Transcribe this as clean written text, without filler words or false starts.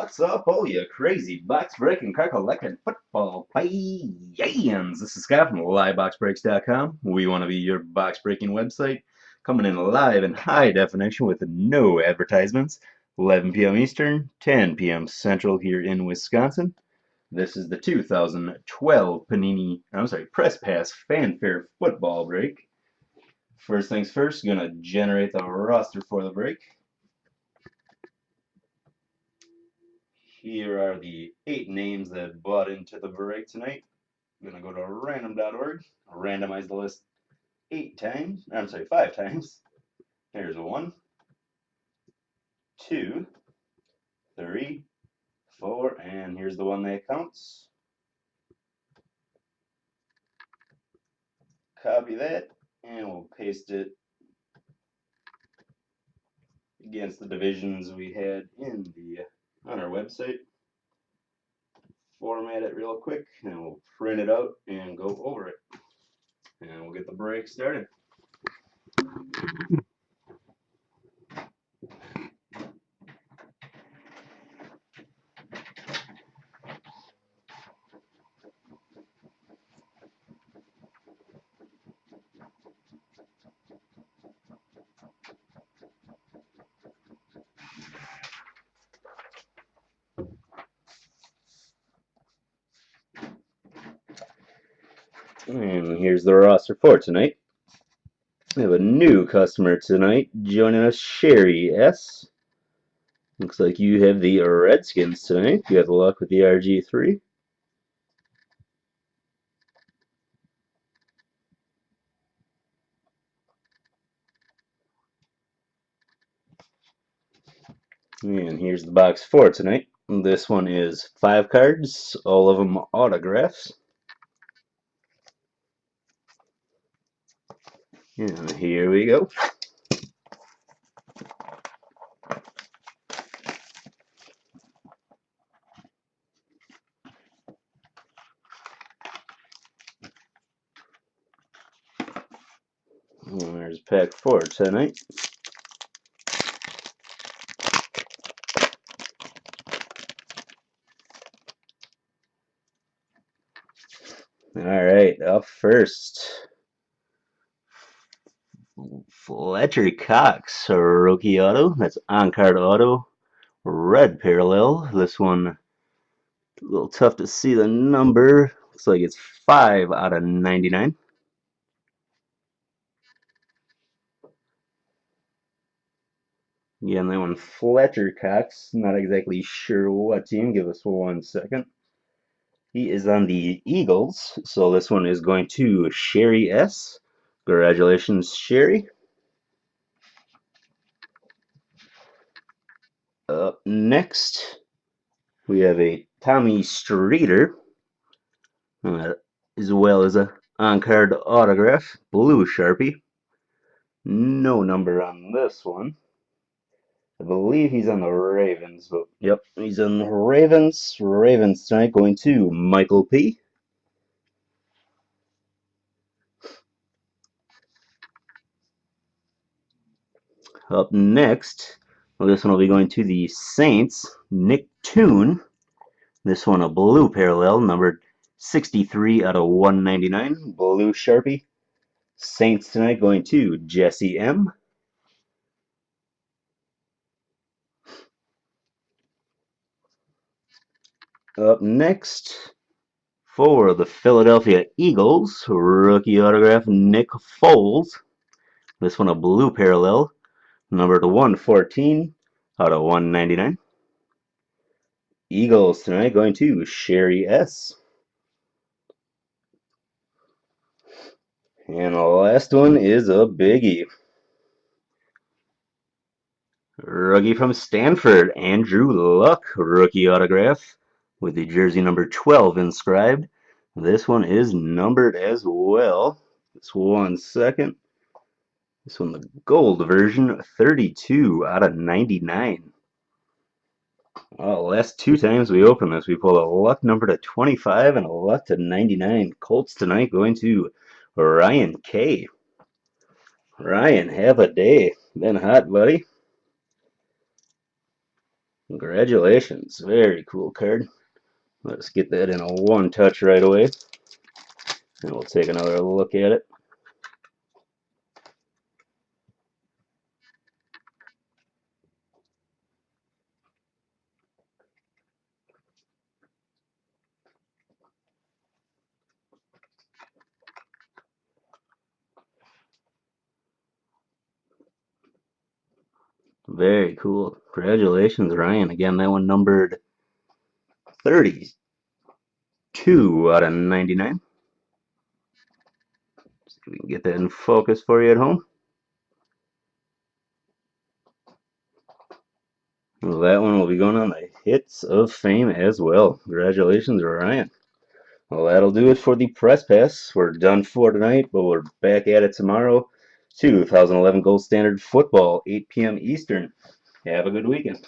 What's up, all you crazy box breaking, crack collecting football fans? This is Scott from LiveBoxBreaks.com. We want to be your box breaking website, coming in live in high definition with no advertisements. 11 p.m. Eastern, 10 p.m. Central here in Wisconsin. This is the 2012 Press Pass Fanfare football break. First things first, gonna generate the roster for the break. Here are the 8 names that bought into the break tonight. I'm going to go to random.org, randomize the list 5 times. Here's 1, 2, 3, 4, and here's the one that counts. Copy that, and we'll paste it against the divisions we had on our website. Format it real quick, and we'll print it out and go over it. And we'll get the break started. And here's the roster for tonight. We have a new customer tonight joining us, Sherry S. Looks like you have the Redskins tonight. You have luck with the RG3. And here's the box for tonight. This one is 5 cards, all of them autographs. And here we go. And there's pack 4 tonight. Alright, up first, Fletcher Cox, rookie auto. That's on-card auto, red parallel. This one, a little tough to see the number. Looks like it's 5 out of 99. Again, that one, Fletcher Cox. Not exactly sure what team. Give us 1 second. He is on the Eagles, so this one is going to Sherry S. Congratulations, Sherry. Up next, we have a Tommy Streeter, as well as a on-card autograph, blue Sharpie. No number on this one. I believe he's on the Ravens, but yep, he's on the Ravens. Ravens tonight going to Michael P. Up next, well, this one will be going to the Saints, Nick Toon. This one a blue parallel, numbered 63 out of 199, blue Sharpie. Saints tonight going to Jesse M. Up next, for the Philadelphia Eagles, rookie autograph, Nick Foles. This one a blue parallel, numbered 114 out of 199. Eagles tonight going to Sherry S. And the last one is a biggie. Rookie from Stanford, Andrew Luck, rookie autograph with the jersey number 12 inscribed. This one is numbered as well. Just 1 second. This one, the gold version, 32 out of 99. Well, last 2 times we open this, we pulled a luck number to 25 and a luck to 99. Colts tonight going to Ryan K. Ryan, have a day. Been hot, buddy. Congratulations. Very cool card. Let's get that in a one touch right away. And we'll take another look at it. Very cool. Congratulations, Ryan. Again, that one numbered 32 out of 99. See if we can get that in focus for you at home. Well, that one will be going on the Hits of Fame as well. Congratulations, Ryan. Well, that'll do it for the press pass. We're done for tonight, but we're back at it tomorrow. 2011 Gold Standard Football, 8 p.m. Eastern. Have a good weekend.